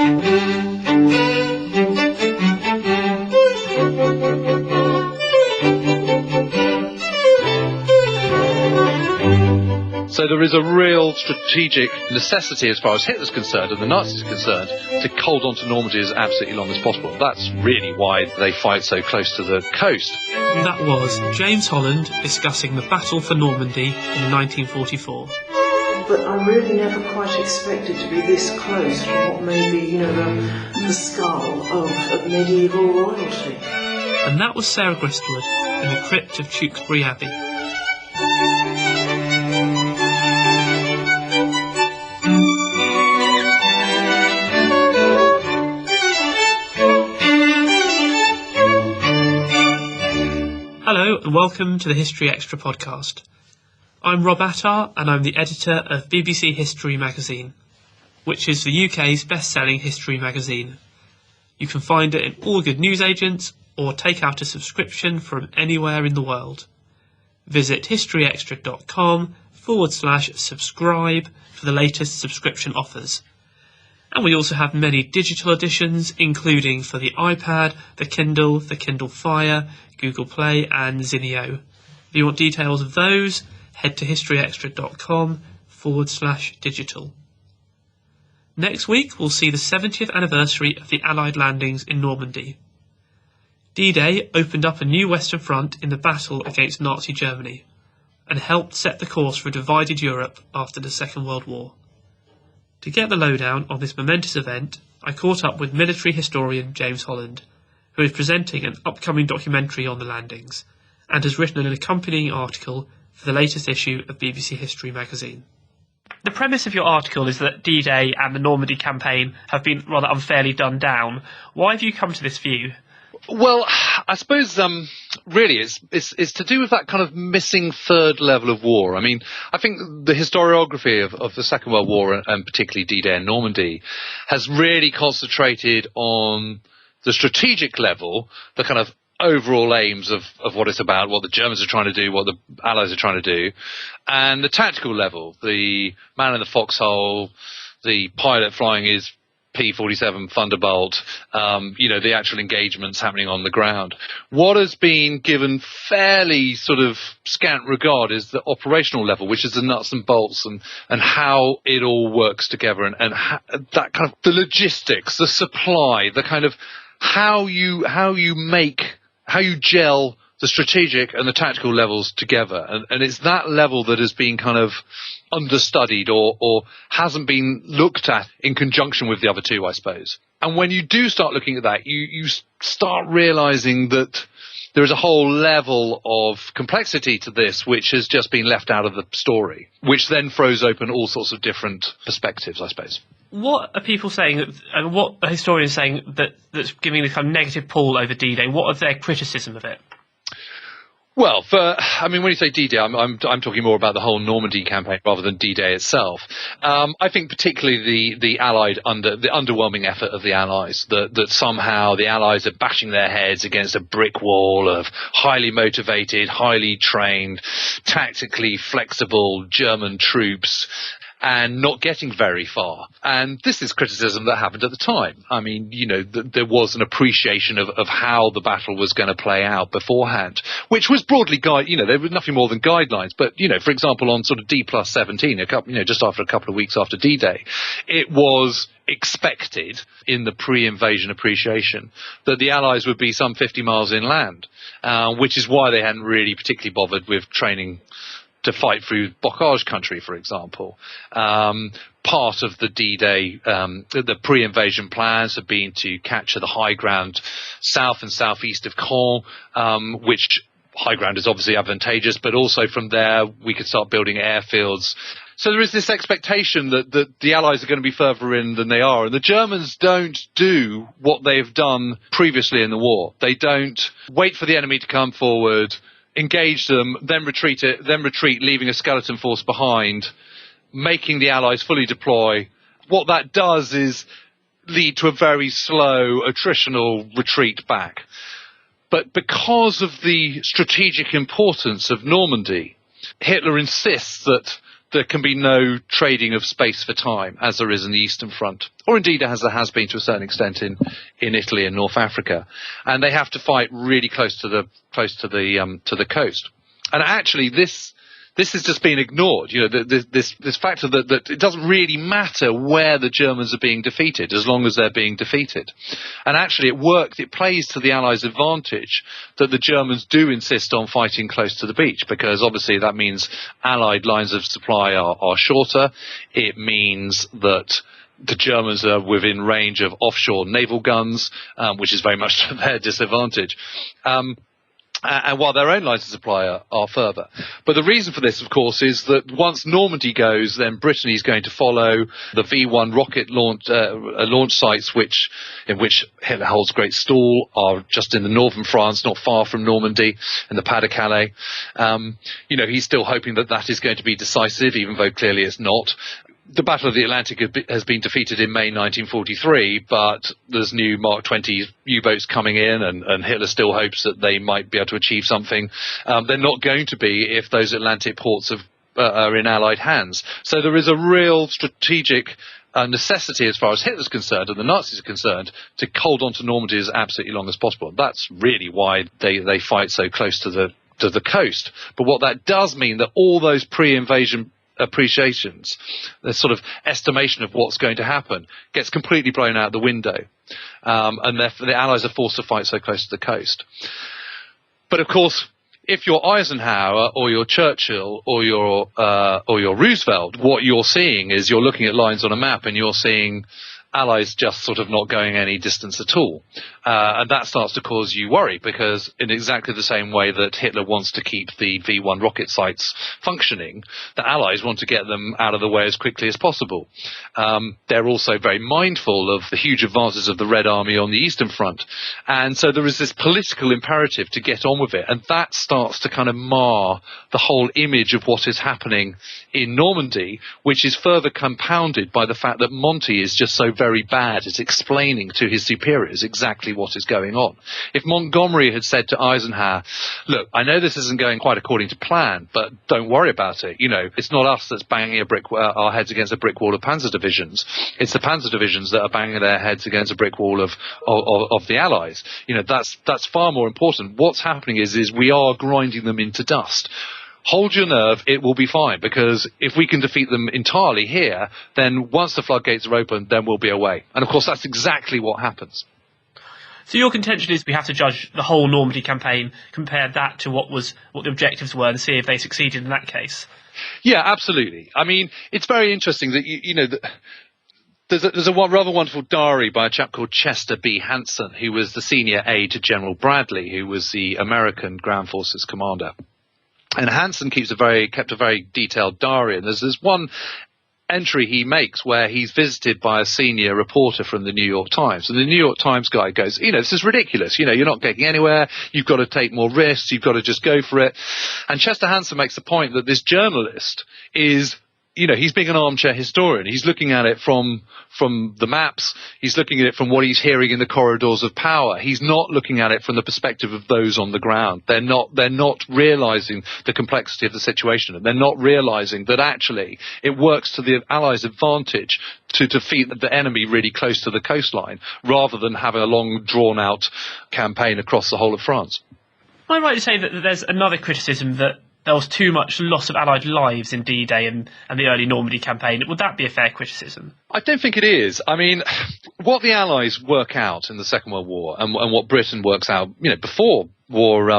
So there is a real strategic necessity, as far as Hitler's concerned and the Nazis are concerned, to hold on to Normandy as absolutely long as possible. That's really why they fight so close to the coast. That was James Holland discussing the Battle for Normandy in 1944. But I really never quite expected to be this close to what may be, the skull of medieval royalty. And that was Sarah Gristwood in the crypt of Tewkesbury Abbey. Hello and welcome to the History Extra podcast. I'm Rob Attar and I'm the editor of BBC History magazine, which is the UK's best-selling history magazine. You can find it in all good newsagents or take out a subscription from anywhere in the world. Visit historyextra.com/subscribe for the latest subscription offers. And we also have many digital editions, including for the iPad, the Kindle Fire, Google Play and Zinio. If you want details of those, head to historyextra.com/digital. Next week we'll see the 70th anniversary of the Allied landings in Normandy. D-Day opened up a new Western Front in the battle against Nazi Germany and helped set the course for a divided Europe after the Second World War. To get the lowdown on this momentous event, I caught up with military historian James Holland, who is presenting an upcoming documentary on the landings and has written an accompanying article for the latest issue of BBC History magazine. The premise of your article is that D-Day and the Normandy campaign have been rather unfairly done down. Why have you come to this view? Well, I suppose really it's to do with that kind of missing third level of war. I mean, I think the historiography of the Second World War and particularly D-Day and Normandy has really concentrated on the strategic level, the kind of overall aims of what it's about, what the Germans are trying to do, what the Allies are trying to do, and the tactical level, the man in the foxhole, the pilot flying his P-47 Thunderbolt, the actual engagements happening on the ground. What has been given fairly sort of scant regard is the operational level, which is the nuts and bolts and how it all works together and that kind of the logistics, the supply, the kind of how you gel the strategic and the tactical levels together. And it's that level that has been kind of understudied or hasn't been looked at in conjunction with the other two, I suppose. And when you do start looking at that, you start realizing that there is a whole level of complexity to this which has just been left out of the story, which then throws open all sorts of different perspectives, I suppose. What are people saying, and what are historians saying that's giving the kind of negative pull over D-Day? What are their criticism of it? Well, when you say D-Day, I'm talking more about the whole Normandy campaign rather than D-Day itself. I think particularly the underwhelming effort of the Allies, that somehow the Allies are bashing their heads against a brick wall of highly motivated, highly trained, tactically flexible German troops, and not getting very far. And this is criticism that happened at the time. I mean, there was an appreciation of how the battle was going to play out beforehand, which was broadly there was nothing more than guidelines. But, for example, on sort of D+17, just after a couple of weeks after D-Day, it was expected in the pre-invasion appreciation that the Allies would be some 50 miles inland, which is why they hadn't really particularly bothered with training to fight through Bocage country, for example. Part of the D-Day, the pre-invasion plans have been to capture the high ground south and southeast of Caen, which high ground is obviously advantageous, but also from there we could start building airfields. So there is this expectation that the Allies are going to be further in than they are. And the Germans don't do what they've done previously in the war. They don't wait for the enemy to come forward, engage them, then retreat, leaving a skeleton force behind, making the Allies fully deploy. What that does is lead to a very slow attritional retreat back. But because of the strategic importance of Normandy, Hitler insists that there can be no trading of space for time, as there is in the Eastern Front, or indeed as there has been to a certain extent in Italy and North Africa. And they have to fight really close to the coast. And actually, this has just been ignored. You know, this factor that it doesn't really matter where the Germans are being defeated, as long as they're being defeated. And actually, it plays to the Allies' advantage that the Germans do insist on fighting close to the beach, because obviously that means Allied lines of supply are shorter. It means that the Germans are within range of offshore naval guns, which is very much to their disadvantage. And while their own lines of supply are further. But the reason for this, of course, is that once Normandy goes, then Brittany is going to follow. The V1 rocket launch sites, in which Hitler holds great stall, are just in the northern France, not far from Normandy, in the Pas-de-Calais. He's still hoping that is going to be decisive, even though clearly it's not. The Battle of the Atlantic has been defeated in May 1943, but there's new Mark 20 U-boats coming in, and Hitler still hopes that they might be able to achieve something. They're not going to be if those Atlantic ports are in Allied hands. So there is a real strategic necessity, as far as Hitler's concerned and the Nazis are concerned, to hold on to Normandy as absolutely long as possible. That's really why they fight so close to the coast. But what that does mean, that all those pre-invasion appreciations, the sort of estimation of what's going to happen, gets completely blown out the window, and therefore the Allies are forced to fight so close to the coast. But of course, if you're Eisenhower or you're Churchill or you're Roosevelt, what you're seeing is you're looking at lines on a map and you're seeing Allies just sort of not going any distance at all. And that starts to cause you worry, because in exactly the same way that Hitler wants to keep the V1 rocket sites functioning, the Allies want to get them out of the way as quickly as possible. They're also very mindful of the huge advances of the Red Army on the Eastern Front. And so there is this political imperative to get on with it. And that starts to kind of mar the whole image of what is happening in Normandy, which is further compounded by the fact that Monty is just so very bad at explaining to his superiors exactly what is going on. If Montgomery had said to Eisenhower, look, I know this isn't going quite according to plan, but don't worry about it. You know, it's not us that's banging our heads against a brick wall of Panzer divisions. It's the Panzer divisions that are banging their heads against a brick wall of the Allies. You know, that's far more important. What's happening is we are grinding them into dust. Hold your nerve, it will be fine, because if we can defeat them entirely here, then once the floodgates are open, then we'll be away. And of course, that's exactly what happens. So your contention is we have to judge the whole Normandy campaign, compare that to what the objectives were, and see if they succeeded in that case? Yeah, absolutely. I mean, it's very interesting that, there's a rather wonderful diary by a chap called Chester B. Hansen, who was the senior aide to General Bradley, who was the American Ground Forces commander. And Hansen kept a very detailed diary, and there's one entry he makes where he's visited by a senior reporter from the New York Times. And the New York Times guy goes, this is ridiculous. You're not getting anywhere. You've got to take more risks. You've got to just go for it. And Chester Hansen makes the point that this journalist is, he's being an armchair historian. He's looking at it from the maps. He's looking at it from what he's hearing in the corridors of power. He's not looking at it from the perspective of those on the ground. They're not realizing the complexity of the situation, and they're not realizing that actually it works to the Allies' advantage to defeat the enemy really close to the coastline, rather than having a long, drawn-out campaign across the whole of France. Am I right to say that there's another criticism that there was too much loss of Allied lives in D-Day and the early Normandy campaign? Would that be a fair criticism? I don't think it is. I mean, what the Allies work out in the Second World War, and what Britain works out, before war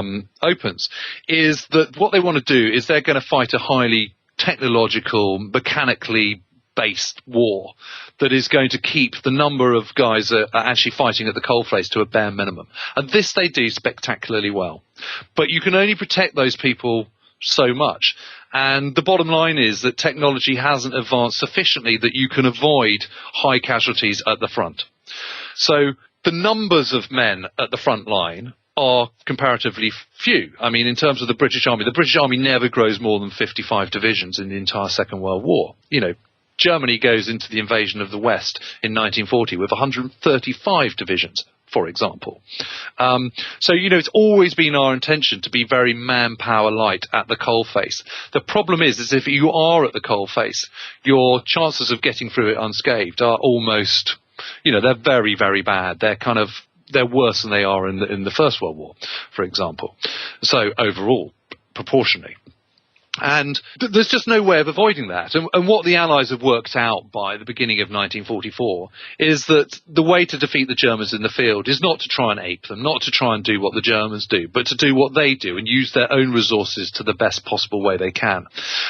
opens, is that what they want to do is they're going to fight a highly technological, mechanically based war that is going to keep the number of guys that are actually fighting at the coalface to a bare minimum. And this they do spectacularly well. But you can only protect those people so much, and the bottom line is that technology hasn't advanced sufficiently that you can avoid high casualties at the front. So the numbers of men at the front line are comparatively few. I mean, in terms of the British Army never grows more than 55 divisions in the entire Second World War. Germany goes into the invasion of the West in 1940 with 135 divisions. for example. So, it's always been our intention to be very manpower light at the coalface. The problem is if you are at the coalface, your chances of getting through it unscathed are almost, they're very, very bad. They're worse than they are in the First World War, for example. So overall, proportionally. And there's just no way of avoiding that. And what the Allies have worked out by the beginning of 1944 is that the way to defeat the Germans in the field is not to try and ape them, not to try and do what the Germans do, but to do what they do and use their own resources to the best possible way they can.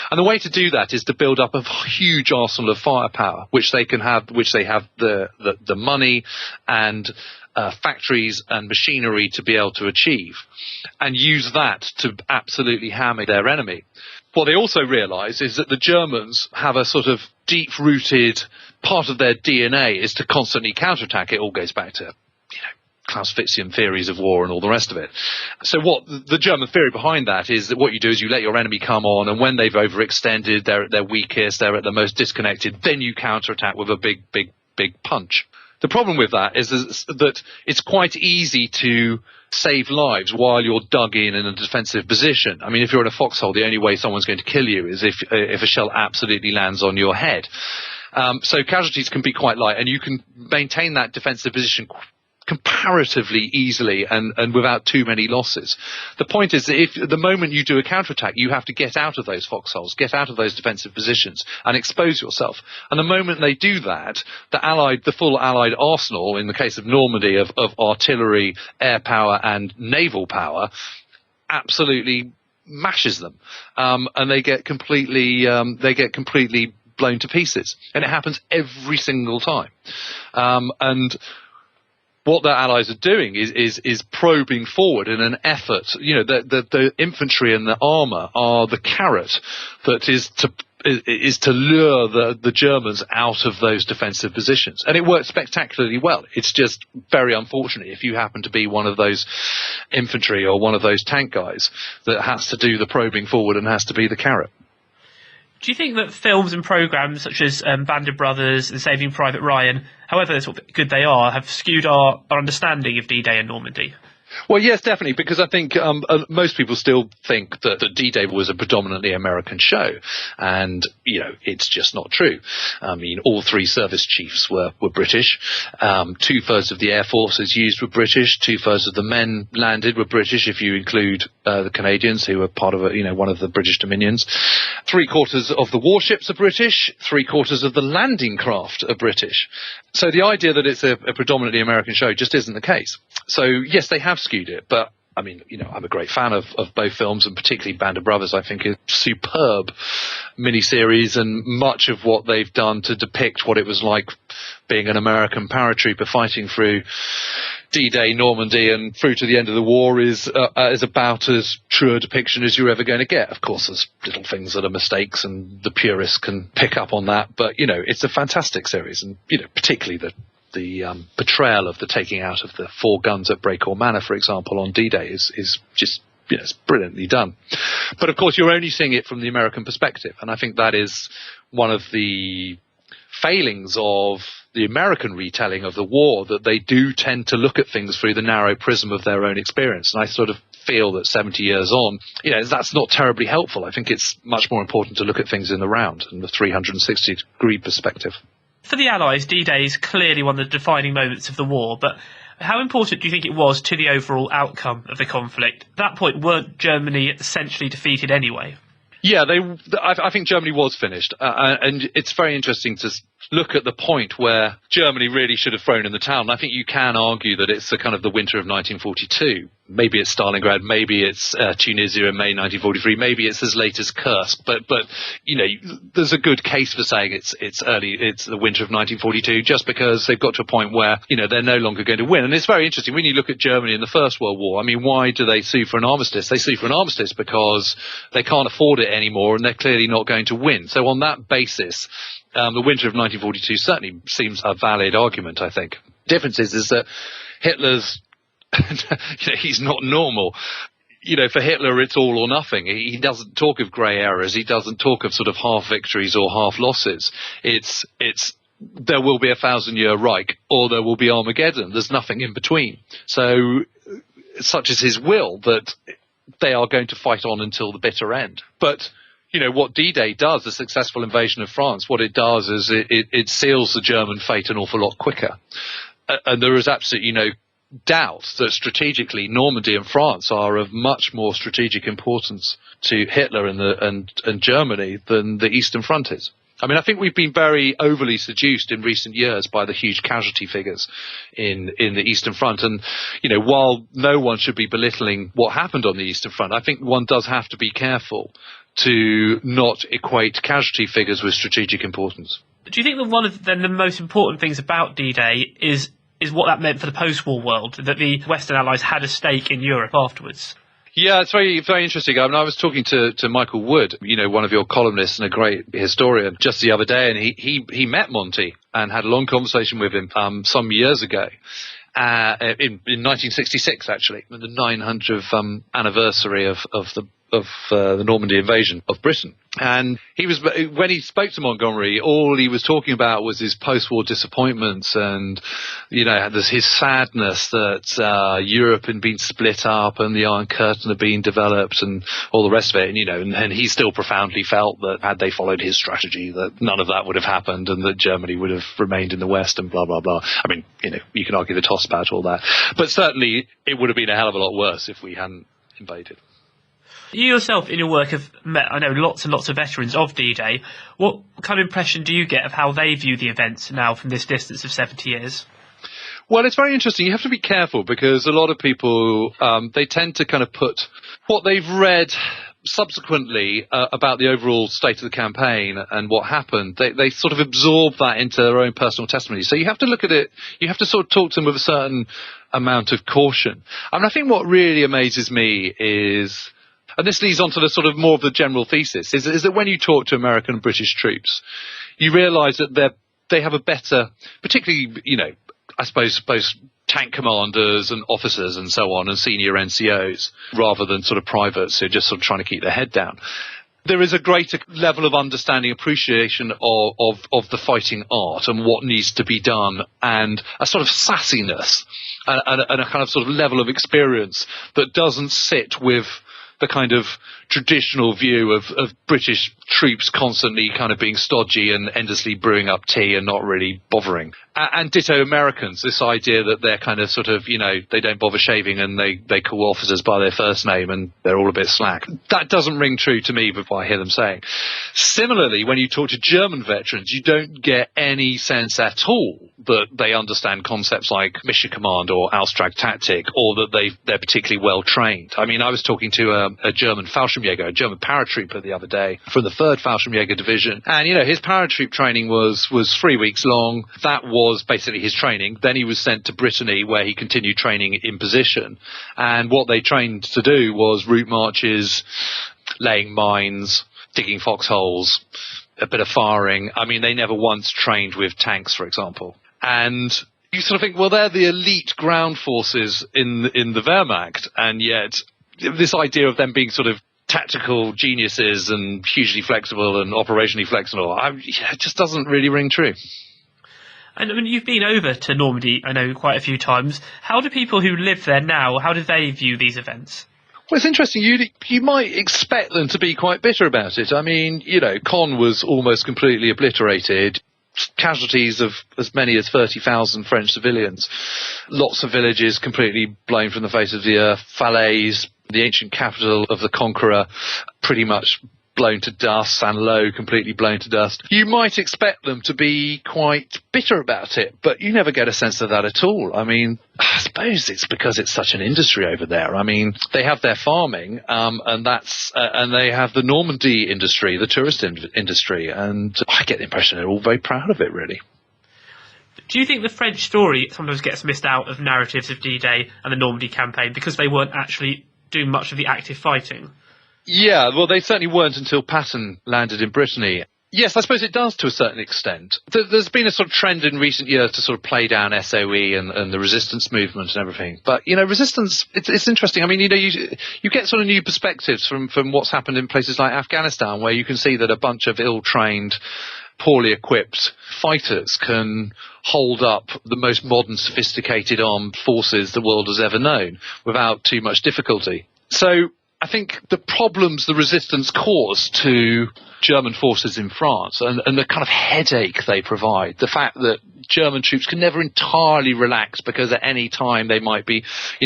And the way to do that is to build up a huge arsenal of firepower, which they have the money and factories and machinery to be able to achieve, and use that to absolutely hammer their enemy. What they also realise is that the Germans have a sort of deep-rooted part of their DNA is to constantly counterattack. It all goes back to, Clausewitzian theories of war and all the rest of it. So what the German theory behind that is that what you do is you let your enemy come on, and when they've overextended, they're at their weakest, they're at the most disconnected, then you counterattack with a big punch. The problem with that is that it's quite easy to save lives while you're dug in a defensive position. I mean, if you're in a foxhole, the only way someone's going to kill you is if a shell absolutely lands on your head. So casualties can be quite light, and you can maintain that defensive position comparatively easily and without too many losses. The point is that if the moment you do a counterattack, you have to get out of those foxholes, get out of those defensive positions and expose yourself. And the moment they do that, the full Allied arsenal, in the case of Normandy, of artillery, air power and naval power, absolutely mashes them. And they get completely blown to pieces. And it happens every single time. And what the Allies are doing is probing forward in an effort. The infantry and the armour are the carrot that is to lure the Germans out of those defensive positions. And it works spectacularly well. It's just very unfortunate if you happen to be one of those infantry or one of those tank guys that has to do the probing forward and has to be the carrot. Do you think that films and programmes such as Band of Brothers and Saving Private Ryan, however good they are, have skewed our understanding of D-Day and Normandy? Well, yes, definitely, because I think most people still think that D-Day was a predominantly American show, and it's just not true. I mean, all three service chiefs were British. 2/3 of the air forces used were British. 2/3 of the men landed were British, if you include the Canadians, who were part of one of the British Dominions. 3/4 of the warships are British. 3/4 of the landing craft are British. So the idea that it's a predominantly American show just isn't the case. So yes, they have skewed it, but I mean, I'm a great fan of both films, and particularly Band of Brothers, I think, is superb miniseries, and much of what they've done to depict what it was like being an American paratrooper fighting through D-Day, Normandy, and through to the end of the war is about as true a depiction as you're ever going to get. Of course, there's little things that are mistakes, and the purists can pick up on that, but, it's a fantastic series, and, particularly the portrayal of the taking out of the 4 guns at Breacaw Manor, for example, on D-Day is just, it's brilliantly done. But of course, you're only seeing it from the American perspective, and I think that is one of the failings of the American retelling of the war, that they do tend to look at things through the narrow prism of their own experience. And I sort of feel that 70 years on, that's not terribly helpful. I think it's much more important to look at things in the round, in the 360-degree perspective. For the Allies, D-Day is clearly one of the defining moments of the war, but how important do you think it was to the overall outcome of the conflict? At that point, weren't Germany essentially defeated anyway? Yeah, I think Germany was finished, and it's very interesting to look at the point where Germany really should have thrown in the towel. And I think you can argue that it's the winter of 1942. Maybe it's Stalingrad, maybe it's Tunisia in May 1943, maybe it's as late as Kursk. But there's a good case for saying it's the winter of 1942, just because they've got to a point where they're no longer going to win. And it's very interesting when you look at Germany in the First World War. I mean, why do they sue for an armistice? They sue for an armistice because they can't afford it anymore, and they're clearly not going to win. So on that basis, the winter of 1942 certainly seems a valid argument, I think. The difference is that Hitler's, he's not normal. For Hitler, it's all or nothing. He doesn't talk of grey areas. He doesn't talk of sort of half victories or half losses. It's there will be a 1,000-year Reich or there will be Armageddon. There's nothing in between. So such is his will that they are going to fight on until the bitter end. But, you know, what D-Day does, the successful invasion of France, what it does is it seals the German fate an awful lot quicker. And there is absolutely no doubt that strategically Normandy and France are of much more strategic importance to Hitler and Germany than the Eastern Front is. I mean, I think we've been very overly seduced in recent years by the huge casualty figures in the Eastern Front. And, you know, while no one should be belittling what happened on the Eastern Front, I think one does have to be careful to not equate casualty figures with strategic importance. Do you think that one of the most important things about D-Day is what that meant for the post-war world, that the Western Allies had a stake in Europe afterwards? Yeah, it's very, very interesting. I mean, I was talking to Michael Wood, you know, one of your columnists and a great historian, just the other day, and he met Monty and had a long conversation with him some years ago. In 1966, actually, the 900th anniversary of the Normandy invasion of Britain. And when he spoke to Montgomery, all he was talking about was his post-war disappointments and, you know, there's his sadness that Europe had been split up and the Iron Curtain had been developed and all the rest of it. And, you know, and he still profoundly felt that had they followed his strategy, that none of that would have happened and that Germany would have remained in the West and blah, blah, blah. I mean, you know, you can argue the toss about all that. But certainly it would have been a hell of a lot worse if we hadn't invaded. You yourself, in your work, have met, I know, lots and lots of veterans of D-Day. What kind of impression do you get of how they view the events now from this distance of 70 years? Well, it's very interesting. You have to be careful because a lot of people, they tend to kind of put what they've read subsequently about the overall state of the campaign and what happened, they sort of absorb that into their own personal testimony. So you have to look at it, you have to sort of talk to them with a certain amount of caution. I mean, I think what really amazes me is, and this leads on to the sort of more of the general thesis, is that when you talk to American and British troops, you realise that they have a better, particularly, you know, I suppose tank commanders and officers and so on and senior NCOs, rather than sort of privates who are just sort of trying to keep their head down. There is a greater level of understanding, appreciation of the fighting art and what needs to be done, and a sort of sassiness and a kind of sort of level of experience that doesn't sit with the kind of traditional view of British troops constantly kind of being stodgy and endlessly brewing up tea and not really bothering. And ditto Americans, this idea that they're kind of sort of, you know, they don't bother shaving and they call officers by their first name and they're all a bit slack. That doesn't ring true to me with what I hear them saying. Similarly, when you talk to German veterans, you don't get any sense at all that they understand concepts like mission command or Austrag tactic, or that they're particularly well trained. I mean, I was talking to a German Fallschirmjäger, a German paratrooper the other day from the 3rd Fallschirmjäger Division. And, you know, his paratroop training was 3 weeks long. That was basically his training. Then he was sent to Brittany, where he continued training in position. And what they trained to do was route marches, laying mines, digging foxholes, a bit of firing. I mean, they never once trained with tanks, for example. And you sort of think, well, they're the elite ground forces in the Wehrmacht, and yet this idea of them being sort of tactical geniuses and hugely flexible and operationally flexible, it just doesn't really ring true. And I mean, you've been over to Normandy, I know, quite a few times. How do people who live there now, how do they view these events? Well, it's interesting. You might expect them to be quite bitter about it. I mean, you know, Caen was almost completely obliterated. Casualties of as many as 30,000 French civilians. Lots of villages completely blown from the face of the earth. Falaise, the ancient capital of the conqueror, pretty much blown to dust. Saint-Lô completely blown to dust. You might expect them to be quite bitter about it, but you never get a sense of that at all. I mean, I suppose it's because it's such an industry over there. I mean, they have their farming, and they have the Normandy industry, the tourist industry, and I get the impression they're all very proud of it, really. Do you think the French story sometimes gets missed out of narratives of D-Day and the Normandy campaign because they weren't actually doing much of the active fighting? Yeah, well, they certainly weren't until Patton landed in Brittany. Yes, I suppose it does to a certain extent. There's been a sort of trend in recent years to sort of play down SOE and the resistance movement and everything. But, you know, resistance, it's interesting. I mean, you know, you get sort of new perspectives from what's happened in places like Afghanistan, where you can see that a bunch of ill-trained poorly equipped fighters can hold up the most modern, sophisticated armed forces the world has ever known without too much difficulty. So I think the problems the resistance caused to German forces in France and the kind of headache they provide, the fact that German troops can never entirely relax because at any time they might be,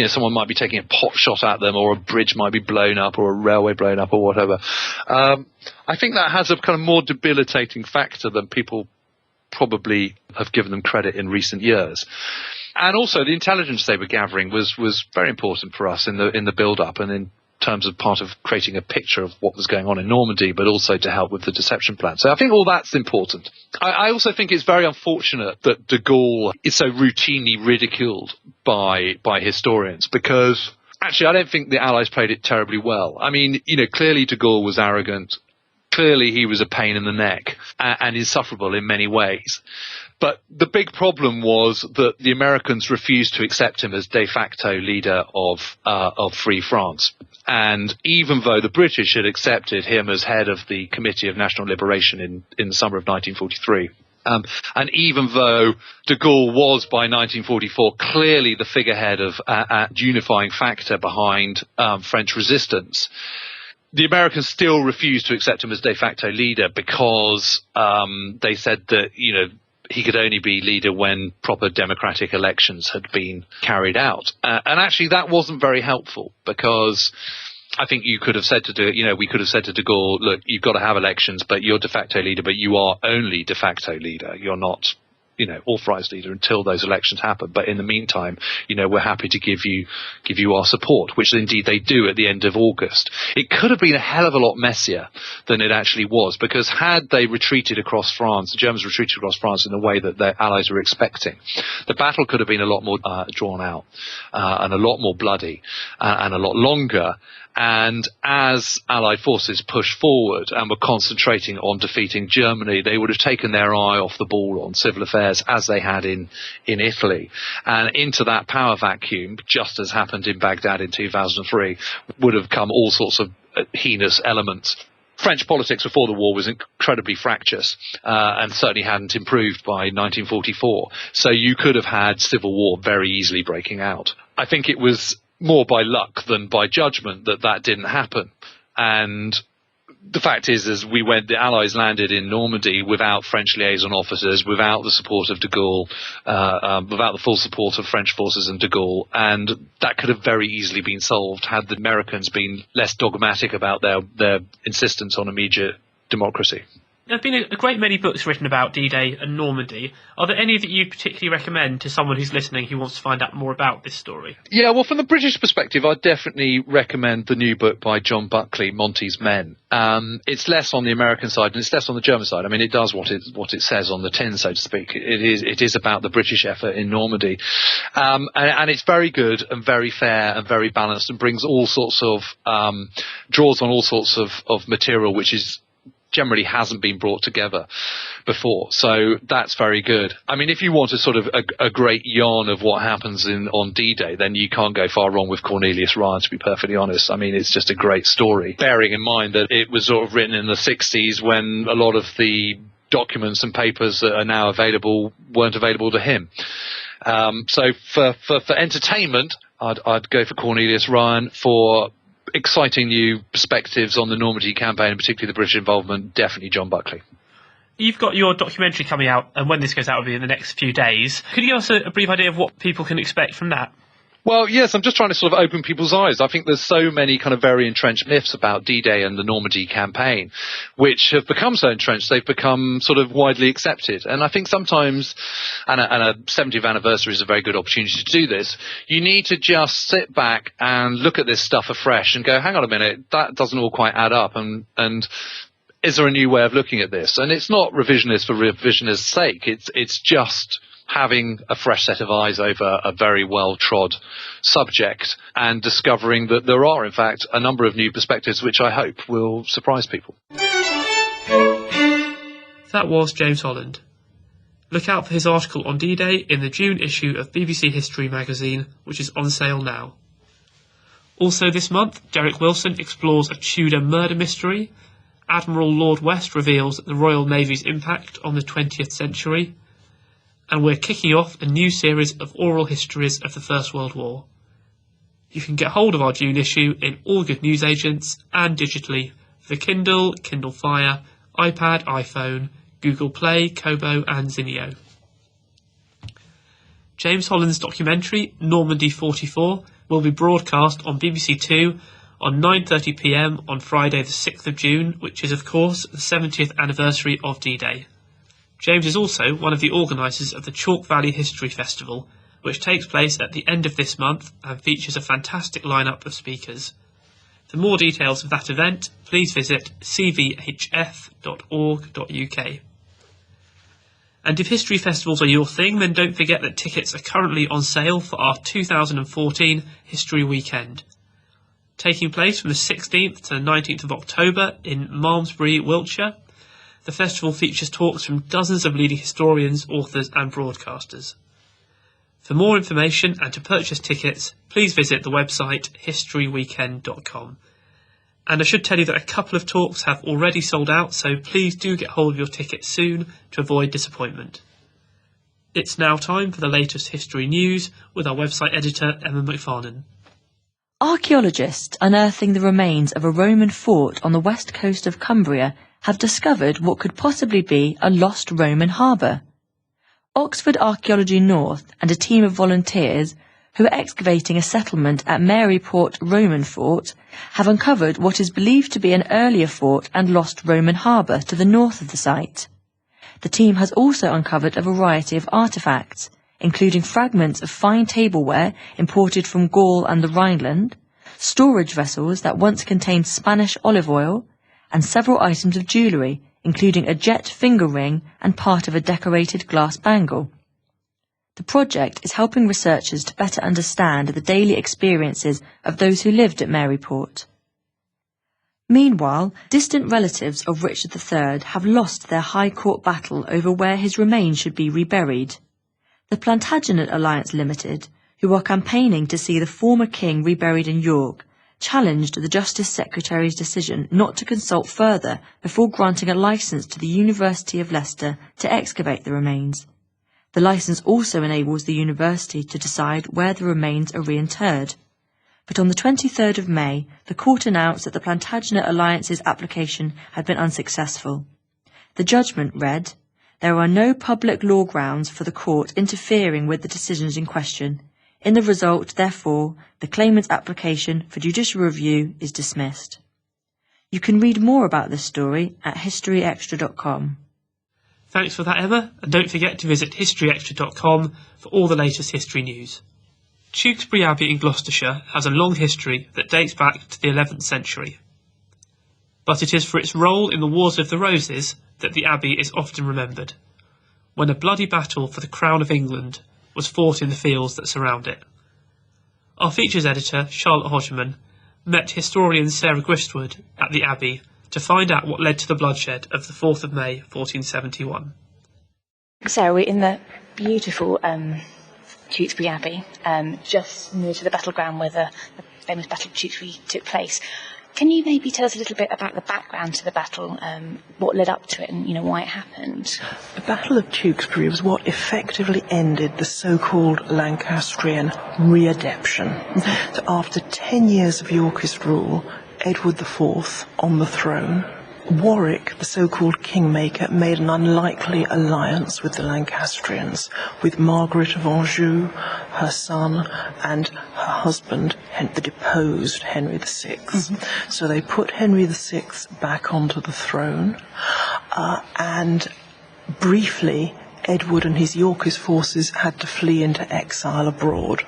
someone might be taking a pot shot at them, or a bridge might be blown up, or a railway blown up, or whatever. I think that has a kind of more debilitating factor than people probably have given them credit in recent years. And also the intelligence they were gathering was very important for us in the build-up and in terms of part of creating a picture of what was going on in Normandy, but also to help with the deception plan. So I think all that's important. I also think it's very unfortunate that de Gaulle is so routinely ridiculed by historians, because actually I don't think the Allies played it terribly well. I mean, clearly de Gaulle was arrogant. Clearly he was a pain in the neck and insufferable in many ways. But the big problem was that the Americans refused to accept him as de facto leader of Free France. And even though the British had accepted him as head of the Committee of National Liberation in the summer of 1943, and even though de Gaulle was by 1944 clearly the figurehead of unifying factor behind French resistance, the Americans still refused to accept him as de facto leader because they said that, he could only be leader when proper democratic elections had been carried out. And actually that wasn't very helpful, because I think you could have said we could have said to de Gaulle, look, you've got to have elections, but you're de facto leader, but you are only de facto leader. You're not, authorized leader until those elections happen. But in the meantime, we're happy to give you our support, which indeed they do at the end of August. It could have been a hell of a lot messier than it actually was, because had they retreated across France, the Germans retreated across France in the way that their allies were expecting, the battle could have been a lot more drawn out and a lot more bloody and a lot longer. And as Allied forces pushed forward and were concentrating on defeating Germany, they would have taken their eye off the ball on civil affairs, as they had in Italy. And into that power vacuum, just as happened in Baghdad in 2003, would have come all sorts of heinous elements. French politics before the war was incredibly fractious and certainly hadn't improved by 1944. So you could have had civil war very easily breaking out. I think it was more by luck than by judgment that didn't happen. And the fact is, the Allies landed in Normandy without French liaison officers, without the support of de Gaulle, without the full support of French forces and de Gaulle, and that could have very easily been solved had the Americans been less dogmatic about their insistence on immediate democracy. There have been a great many books written about D-Day and Normandy. Are there any that you particularly recommend to someone who's listening who wants to find out more about this story? Yeah, well, from the British perspective, I'd definitely recommend the new book by John Buckley, Monty's Men. It's less on the American side and it's less on the German side. I mean, it does what it says on the tin, so to speak. It is about the British effort in Normandy. And it's very good and very fair and very balanced and brings all sorts of, draws on all sorts of material which is generally hasn't been brought together before. So that's very good. I mean, if you want a sort of a great yarn of what happens on D-Day, then you can't go far wrong with Cornelius Ryan, to be perfectly honest. I mean, it's just a great story, bearing in mind that it was sort of written in the 60s when a lot of the documents and papers that are now available weren't available to him. So for entertainment, I'd go for Cornelius Ryan. For exciting new perspectives on the Normandy campaign, and particularly the British involvement, definitely John Buckley. You've got your documentary coming out, and when this goes out will be in the next few days. Could you give us a brief idea of what people can expect from that? Well, yes, I'm just trying to sort of open people's eyes. I think there's so many kind of very entrenched myths about D-Day and the Normandy campaign, which have become so entrenched they've become sort of widely accepted. And I think sometimes, and a 70th anniversary is a very good opportunity to do this, you need to just sit back and look at this stuff afresh and go, hang on a minute, that doesn't all quite add up, and is there a new way of looking at this? And it's not revisionist for revisionist's sake. It's just having a fresh set of eyes over a very well-trod subject and discovering that there are, in fact, a number of new perspectives which I hope will surprise people. That was James Holland. Look out for his article on D-Day in the June issue of BBC History magazine, which is on sale now. Also this month, Derek Wilson explores a Tudor murder mystery, Admiral Lord West reveals the Royal Navy's impact on the 20th century, and we're kicking off a new series of oral histories of the First World War. You can get hold of our June issue in all good newsagents and digitally for Kindle, Kindle Fire, iPad, iPhone, Google Play, Kobo and Zinio. James Holland's documentary Normandy 44 will be broadcast on BBC Two on 9:30 p.m. on Friday the 6th of June, which is of course the 70th anniversary of D-Day. James is also one of the organisers of the Chalk Valley History Festival, which takes place at the end of this month and features a fantastic lineup of speakers. For more details of that event, please visit cvhf.org.uk. And if history festivals are your thing, then don't forget that tickets are currently on sale for our 2014 History Weekend. Taking place from the 16th to the 19th of October in Malmesbury, Wiltshire, the festival features talks from dozens of leading historians, authors and broadcasters. For more information and to purchase tickets, please visit the website historyweekend.com. And I should tell you that a couple of talks have already sold out, so please do get hold of your tickets soon to avoid disappointment. It's now time for the latest history news with our website editor Emma McFarlane. Archaeologists unearthing the remains of a Roman fort on the west coast of Cumbria have discovered what could possibly be a lost Roman harbour. Oxford Archaeology North and a team of volunteers who are excavating a settlement at Maryport Roman Fort have uncovered what is believed to be an earlier fort and lost Roman harbour to the north of the site. The team has also uncovered a variety of artefacts, including fragments of fine tableware imported from Gaul and the Rhineland, storage vessels that once contained Spanish olive oil, and several items of jewellery, including a jet finger ring and part of a decorated glass bangle. The project is helping researchers to better understand the daily experiences of those who lived at Maryport. Meanwhile, distant relatives of Richard III have lost their High Court battle over where his remains should be reburied. The Plantagenet Alliance Limited, who are campaigning to see the former king reburied in York, challenged the Justice Secretary's decision not to consult further before granting a licence to the University of Leicester to excavate the remains. The licence also enables the university to decide where the remains are reinterred. But on the 23rd of May, the court announced that the Plantagenet Alliance's application had been unsuccessful. The judgment read, "There are no public law grounds for the court interfering with the decisions in question. In the result, therefore, the claimant's application for judicial review is dismissed." You can read more about this story at historyextra.com. Thanks for that, Emma, and don't forget to visit historyextra.com for all the latest history news. Tewkesbury Abbey in Gloucestershire has a long history that dates back to the 11th century. But it is for its role in the Wars of the Roses that the Abbey is often remembered, when a bloody battle for the crown of England was fought in the fields that surround it. Our features editor, Charlotte Hodgman, met historian Sarah Gristwood at the Abbey to find out what led to the bloodshed of the 4th of May 1471. So we're in the beautiful Tewkesbury Abbey, just near to the battleground where the famous Battle of Tewkesbury took place. Can you maybe tell us a little bit about the background to the battle, what led up to it and why it happened? The Battle of Tewkesbury was what effectively ended the so-called Lancastrian readeption. So after 10 years of Yorkist rule, Edward IV on the throne, Warwick, the so-called kingmaker, made an unlikely alliance with the Lancastrians, with Margaret of Anjou, her son, and her husband, the deposed Henry VI. So they put Henry VI back onto the throne, and briefly Edward and his Yorkist forces had to flee into exile abroad.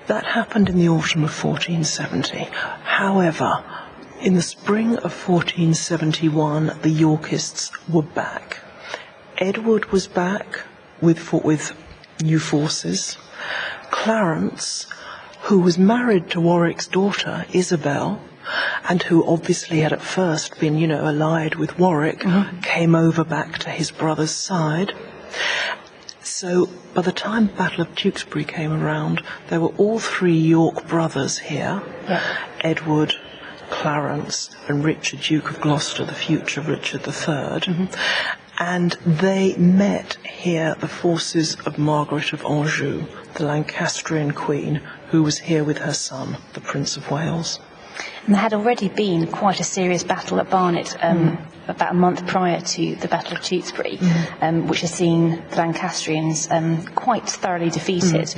That happened in the autumn of 1470. However, in the spring of 1471, the Yorkists were back. Edward was back with new forces. Clarence, who was married to Warwick's daughter, Isabel, and who obviously had at first been, allied with Warwick, came over back to his brother's side. So by the time the Battle of Tewkesbury came around, there were all three York brothers here. Yeah. Edward, Clarence and Richard, Duke of Gloucester, the future Richard III. And they met here the forces of Margaret of Anjou, the Lancastrian queen, who was here with her son, the Prince of Wales. And there had already been quite a serious battle at Barnet about a month prior to the Battle of Tewkesbury, which has seen the Lancastrians quite thoroughly defeated.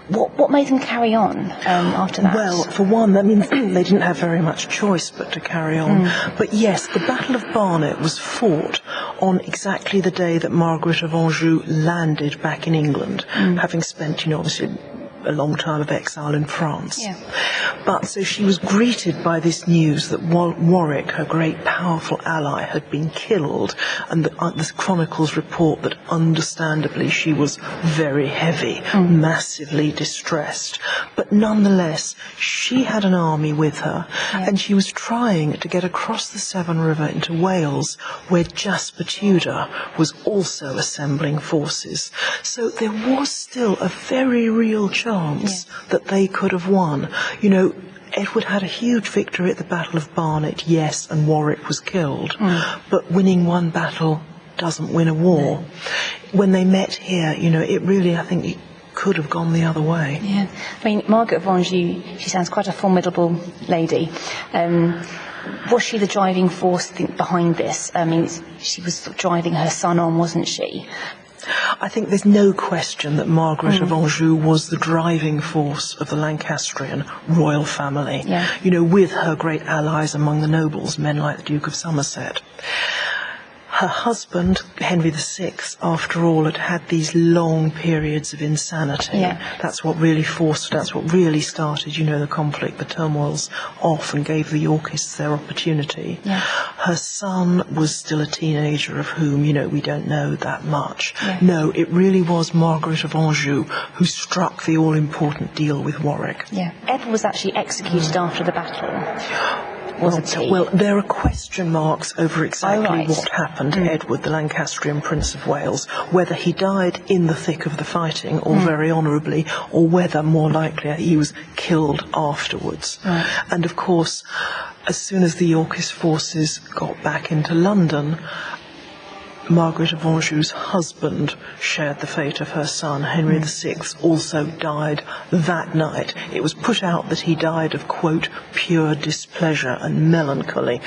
What made them carry on after that? Well, for one, I mean, they didn't have very much choice but to carry on. But yes, the Battle of Barnet was fought on exactly the day that Margaret of Anjou landed back in England, having spent, obviously a long time of exile in France. Yeah. But so she was greeted by this news that Warwick, her great powerful ally, had been killed, and the chronicles report that understandably she was very heavy, massively distressed. But nonetheless, she had an army with her, and she was trying to get across the Severn River into Wales, where Jasper Tudor was also assembling forces. So there was still a very real chance that they could have won. Edward had a huge victory at the Battle of Barnet, yes, and Warwick was killed. But winning one battle doesn't win a war. When they met here, it really, I think, it could have gone the other way. Yeah. I mean, Margaret of Anjou, she sounds quite a formidable lady. Was she the driving force, I think, behind this? I mean, she was sort of driving her son on, wasn't she? I think there's no question that Margaret of Anjou was the driving force of the Lancastrian royal family, with her great allies among the nobles, men like the Duke of Somerset. Her husband, Henry VI, after all, had these long periods of insanity. That's what really started, the conflict, the turmoils off, and gave the Yorkists their opportunity. Her son was still a teenager, of whom, we don't know that much. No, it really was Margaret of Anjou who struck the all-important deal with Warwick. Edward was actually executed after the battle. Well, there are question marks over exactly what happened to Edward, the Lancastrian Prince of Wales, whether he died in the thick of the fighting, or very honourably, or whether, more likely, he was killed afterwards. And of course, as soon as the Yorkist forces got back into London, Margaret of Anjou's husband shared the fate of her son. Henry VI also died that night. It was put out that he died of, quote, pure displeasure and melancholy.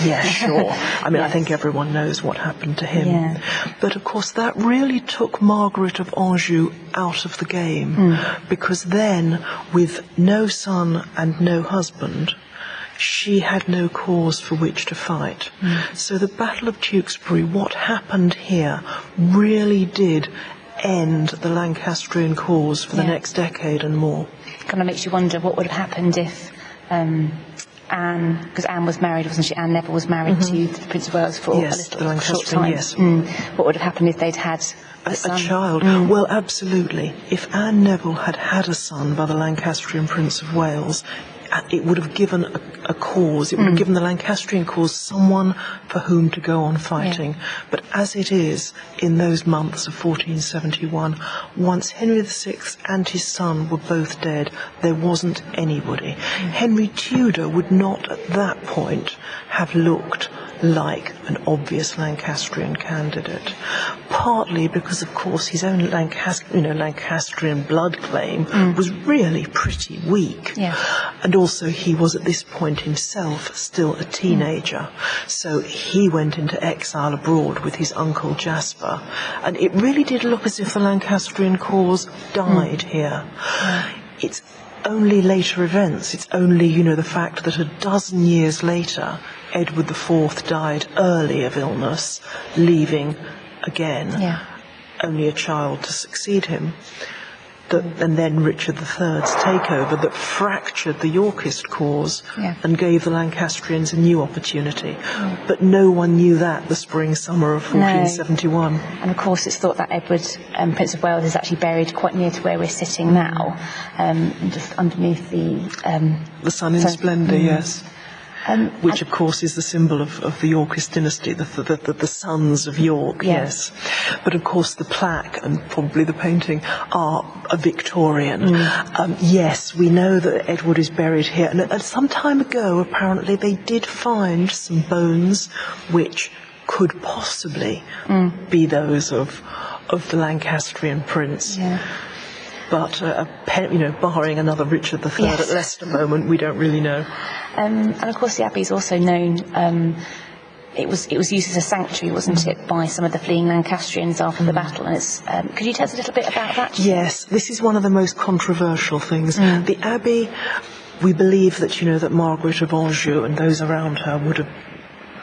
Yeah, sure. I mean, I think everyone knows what happened to him. But of course, that really took Margaret of Anjou out of the game, because then, with no son and no husband, she had no cause for which to fight. So the Battle of Tewkesbury, what happened here, really did end the Lancastrian cause for the next decade and more. Kind of makes you wonder what would have happened if Anne, because Anne was married, wasn't she? Anne Neville was married to the Prince of Wales for a little short time. What would have happened if they'd had a child? Well, absolutely. If Anne Neville had had a son by the Lancastrian Prince of Wales, it would have given a cause, it would have given the Lancastrian cause someone for whom to go on fighting. But as it is, in those months of 1471, once Henry VI and his son were both dead, there wasn't anybody. Henry Tudor would not at that point have looked like an obvious Lancastrian candidate, partly because, of course, his own Lancastrian blood claim was really pretty weak. And also he was at this point himself still a teenager, so he went into exile abroad with his uncle Jasper, and it really did look as if the Lancastrian cause died here. It's only later events, it's only, the fact that a dozen years later Edward IV died early of illness, leaving again only a child to succeed him, and then Richard III's takeover that fractured the Yorkist cause and gave the Lancastrians a new opportunity. But no one knew that the spring-summer of 1471. And of course it's thought that Edward, Prince of Wales, is actually buried quite near to where we're sitting now, just underneath the sun in splendour, yes. which of course is the symbol of the Yorkist dynasty, the sons of York, yes. But of course the plaque and probably the painting are a Victorian. Yes, we know that Edward is buried here, and some time ago apparently they did find some bones which could possibly be those of the Lancastrian prince. But, barring another Richard III at Leicester moment, we don't really know. And of course the Abbey is also known, it was used as a sanctuary, wasn't it, by some of the fleeing Lancastrians after the battle. And it's, could you tell us a little bit about that? Yes, this is one of the most controversial things. The Abbey, we believe that, that Margaret of Anjou and those around her would have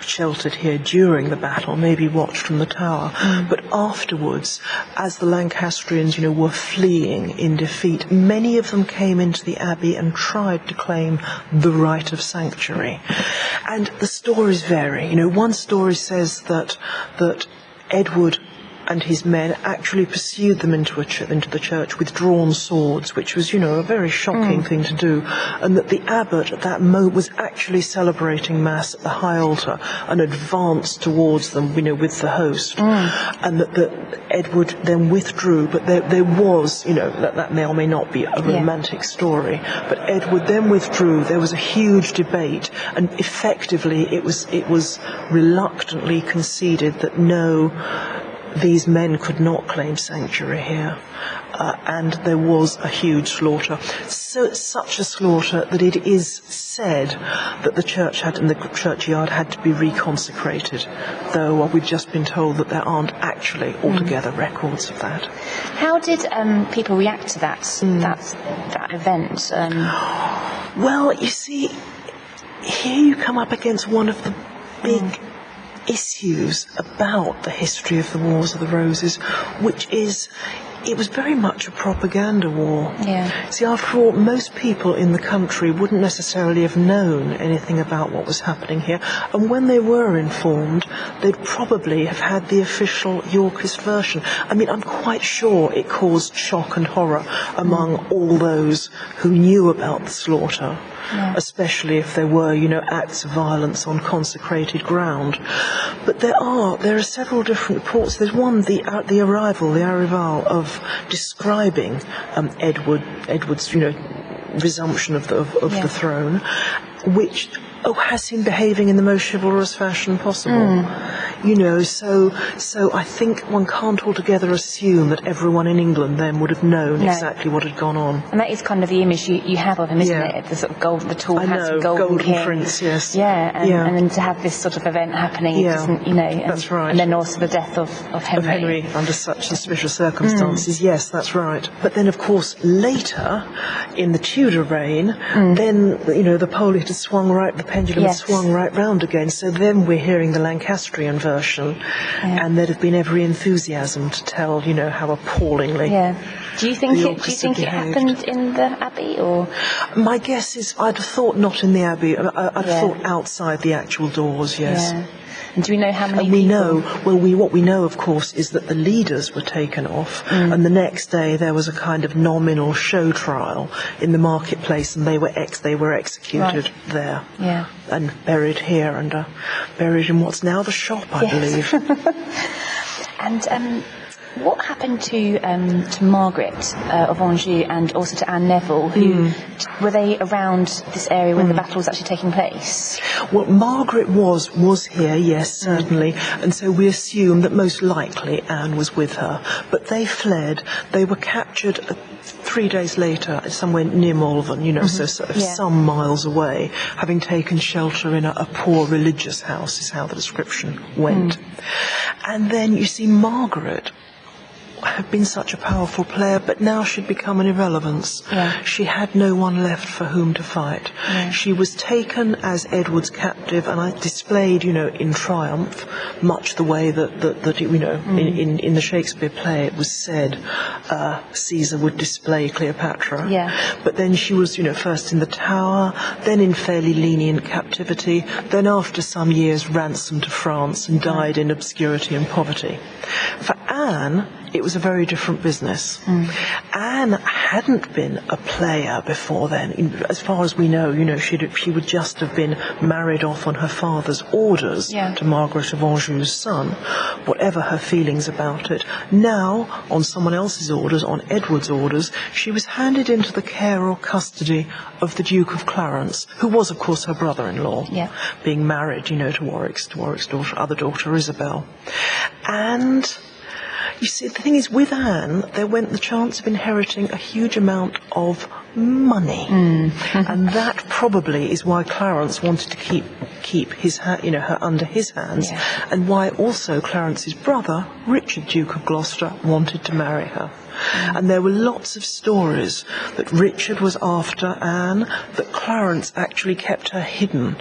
sheltered here during the battle, maybe watched from the tower. But afterwards, as the Lancastrians, were fleeing in defeat, many of them came into the Abbey and tried to claim the right of sanctuary. And the stories vary. One story says that Edward and his men actually pursued them into the church with drawn swords, which was, a very shocking thing to do, and that the abbot at that moment was actually celebrating Mass at the high altar and advanced towards them, with the host, and that Edward then withdrew. But there was, that may or may not be a romantic story, but Edward then withdrew. There was a huge debate, and effectively it was reluctantly conceded that no, these men could not claim sanctuary here, and there was a huge slaughter. So such a slaughter that it is said that the church and the churchyard had to be reconsecrated, though we've just been told that there aren't actually altogether records of that. How did people react to that event? Well, you see, here you come up against one of the big issues about the history of the Wars of the Roses, which is it was very much a propaganda war. See, after all, most people in the country wouldn't necessarily have known anything about what was happening here, and when they were informed, they'd probably have had the official Yorkist version. I mean, I'm quite sure it caused shock and horror among all those who knew about the slaughter. Especially if there were, acts of violence on consecrated ground. But there are several different reports. There's one, the arrival of describing Edward's, resumption of the throne, which has him behaving in the most chivalrous fashion possible. So I think one can't altogether assume that everyone in England then would have known exactly what had gone on. And that is kind of the image you have of him, isn't it? The sort of the tall, handsome golden king. Prince, yes. And then to have this sort of event happening, that's right. And then also the death of Henry. Under such suspicious circumstances, yes, that's right. But then, of course, later, in the Tudor reign, then, the pendulum had swung right round again, so then we're hearing the Lancastrian version, and there'd have been every enthusiasm to tell, how appallingly. Do you think it happened in the Abbey, or? My guess is I'd have thought not in the Abbey. I'd have thought outside the actual doors. Yes. And do we know how many? And we know. Well, what we know, of course, is that the leaders were taken off, and the next day there was a kind of nominal show trial in the marketplace, and they were executed there, and buried here, and buried in what's now the shop, I believe. And what happened to Margaret of Anjou and also to Anne Neville, who were they around this area when the battle was actually taking place? Well, Margaret was here, yes, certainly, and so we assume that most likely Anne was with her. But they fled. They were captured 3 days later, somewhere near Malvern, so sort of some miles away, having taken shelter in a poor religious house, is how the description went. And then, you see, Margaret had been such a powerful player, but now she'd become an irrelevance. She had no one left for whom to fight. She was taken as Edward's captive, and I displayed, in triumph, much the way that in the Shakespeare play it was said Caesar would display Cleopatra. But then she was, first in the Tower, then in fairly lenient captivity, then after some years ransomed to France and died in obscurity and poverty. For Anne, it was a very different business. Anne Anne hadn't been a player before then. As far as we know, she would just have been married off on her father's orders to Margaret of Anjou's son, whatever her feelings about it. Now, on someone else's orders, on Edward's orders, she was handed into the care or custody of the Duke of Clarence, who was, of course, her brother-in-law, being married, to Warwick's other daughter, Isabel. And you see, the thing is, with Anne, there went the chance of inheriting a huge amount of money, and that probably is why Clarence wanted to keep his her under his hands, and why also Clarence's brother, Richard, Duke of Gloucester, wanted to marry her. And there were lots of stories that Richard was after Anne, that Clarence actually kept her hidden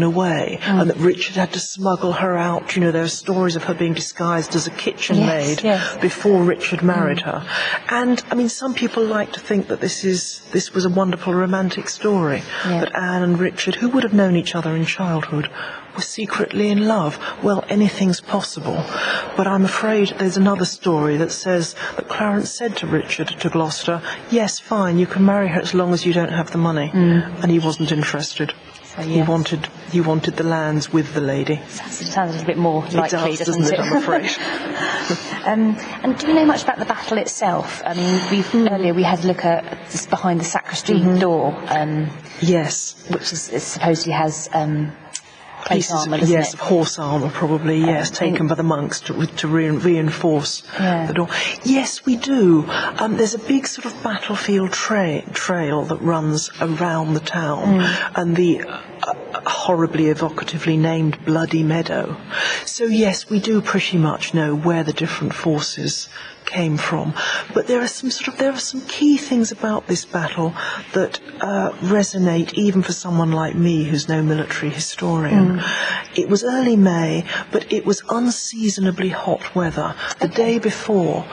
away, and that Richard had to smuggle her out. There are stories of her being disguised as a kitchen maid before Richard married her. And, some people like to think that this was a wonderful romantic story, that Anne and Richard, who would have known each other in childhood, were secretly in love. Well, anything's possible. But I'm afraid there's another story that says that Clarence said to Richard, to Gloucester, yes, fine, you can marry her as long as you don't have the money. And he wasn't interested. So, he wanted the lands with the lady. Sounds a little bit more likely, doesn't it? I'm afraid. And do you know much about the battle itself? Earlier we had a look at just behind the sacristy door. Yes. Which supposedly has plate armour, doesn't it? Of horse armour, probably, taken by the monks to reinforce the door. Yes, we do. There's a big sort of battlefield trail that runs around the town, and the horribly evocatively named Bloody Meadow. So yes, we do pretty much know where the different forces came from. But there are some key things about this battle that resonate even for someone like me who's no military historian. It was early May, but it was unseasonably hot weather. The day before,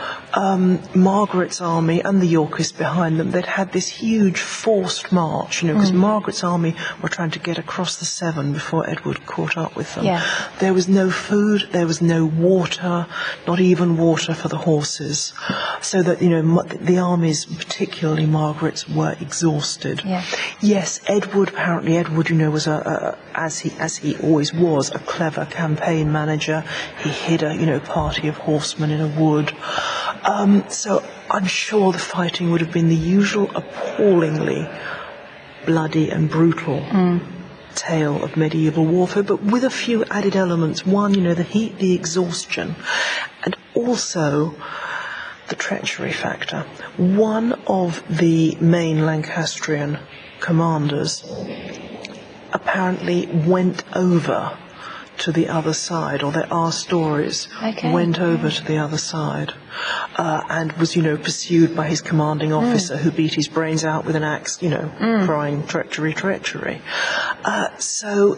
Margaret's army and the Yorkists behind them, they'd had this huge forced march, because Margaret's army were trying to get across the Severn before Edward caught up with them. There was no food, there was no water, not even water for the horses. So that, the armies, particularly Margaret's, were exhausted. Yes, Edward, was as he always was, a clever campaign manager. He hid a party of horsemen in a wood. So I'm sure the fighting would have been the usual appallingly bloody and brutal tale of medieval warfare, but with a few added elements. One, the heat, the exhaustion, and also the treachery factor. One of the main Lancastrian commanders apparently went over to the other side, or there are stories, went over to the other side, and was, pursued by his commanding officer who beat his brains out with an axe, crying treachery, treachery. So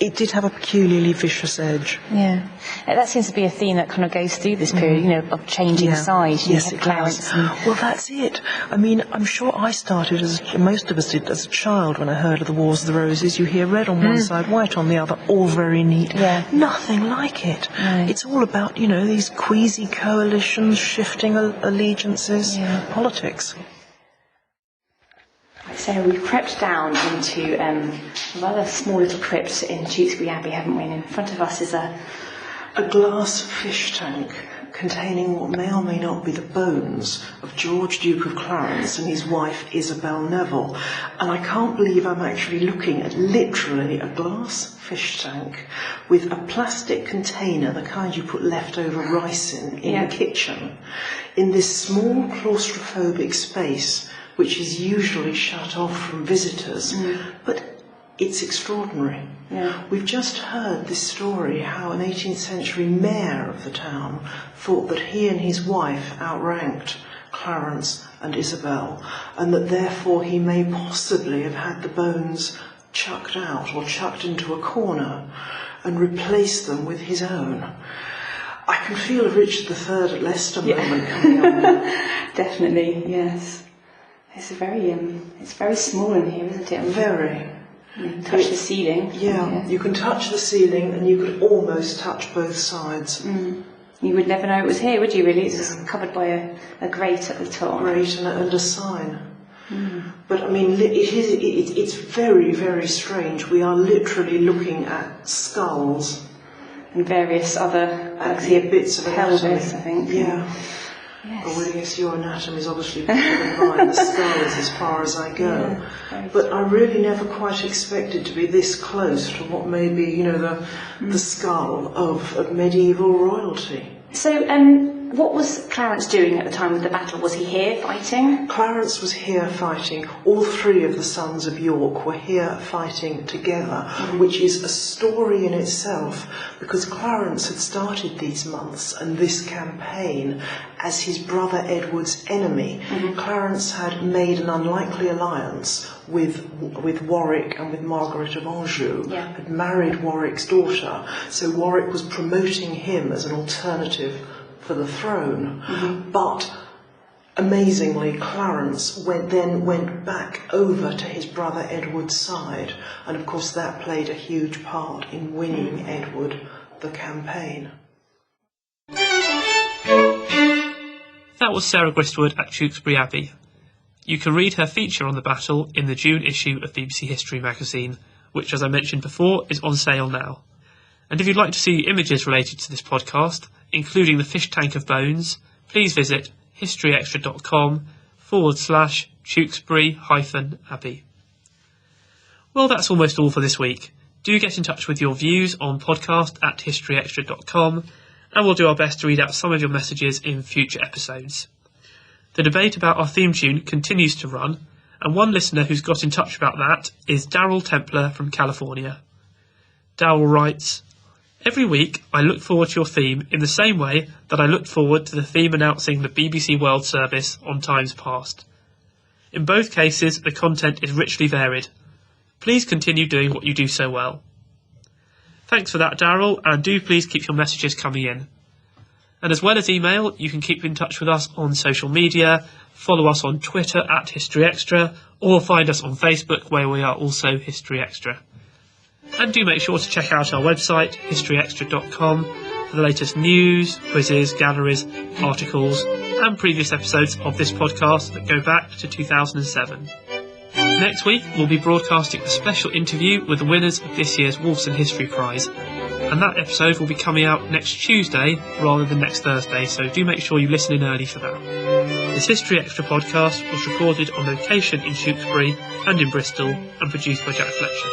it did have a peculiarly vicious edge. Yeah. That seems to be a theme that kind of goes through this period, of changing sides. Yes, it does. Well, that's it. I'm sure I started, as most of us did, as a child when I heard of the Wars of the Roses. You hear red on one side, white on the other, all very neat. Nothing like it. No. It's all about, these queasy coalitions, shifting allegiances, politics. So we've crept down into a rather small little crypt in Tewkesbury Abbey, haven't we? And in front of us is a glass fish tank containing what may or may not be the bones of George, Duke of Clarence, and his wife Isabel Neville. And I can't believe I'm actually looking at literally a glass fish tank with a plastic container, the kind you put leftover rice in the kitchen, in this small claustrophobic space which is usually shut off from visitors. But it's extraordinary. We've just heard this story how an 18th century mayor of the town thought that he and his wife outranked Clarence and Isabel, and that therefore he may possibly have had the bones chucked out or chucked into a corner and replaced them with his own. I can feel a Richard III at Leicester moment coming on. Definitely, yes. It's very small in here, isn't it? Very. You can touch the ceiling. Yeah, you can touch the ceiling and you could almost touch both sides. You would never know it was here, would you, really? It's just covered by a grate at the top. Grate and a sign. But I mean, it's very, very strange. We are literally looking at skulls. And various other bits of pelvis, anatomy. I think. Yeah. Yes. Well, yes, your anatomy is obviously better than mine. The skull is as far as I go. Yeah, but I really never quite expected to be this close to what may be, the skull of medieval royalty. So, what was Clarence doing at the time of the battle? Was he here fighting? Clarence was here fighting. All three of the sons of York were here fighting together, which is a story in itself, because Clarence had started these months and this campaign as his brother Edward's enemy. Clarence had made an unlikely alliance with Warwick and with Margaret of Anjou, had married Warwick's daughter, so Warwick was promoting him as an alternative for the throne. But amazingly, Clarence went back over to his brother Edward's side, and of course that played a huge part in winning Edward the campaign. That was Sarah Gristwood at Tewkesbury Abbey. You can read her feature on the battle in the June issue of BBC History magazine, which, as I mentioned before, is on sale now. And if you'd like to see images related to this podcast, including the fish tank of bones, please visit historyextra.com/Tewkesbury-Abbey. Well, that's almost all for this week. Do get in touch with your views on podcast@historyextra.com, and we'll do our best to read out some of your messages in future episodes. The debate about our theme tune continues to run, and one listener who's got in touch about that is Darryl Templer from California. Darryl writes, "Every week I look forward to your theme in the same way that I looked forward to the theme announcing the BBC World Service on times past. In both cases the content is richly varied. Please continue doing what you do so well." Thanks for that, Darryl, and do please keep your messages coming in. And as well as email, you can keep in touch with us on social media, follow us on Twitter @HistoryExtra, or find us on Facebook, where we are also History Extra. And do make sure to check out our website, historyextra.com, for the latest news, quizzes, galleries, articles, and previous episodes of this podcast that go back to 2007. Next week, we'll be broadcasting a special interview with the winners of this year's Wolfson History Prize, and that episode will be coming out next Tuesday rather than next Thursday, so do make sure you listen in early for that. This History Extra podcast was recorded on location in Tewkesbury and in Bristol and produced by Jack Fletcher.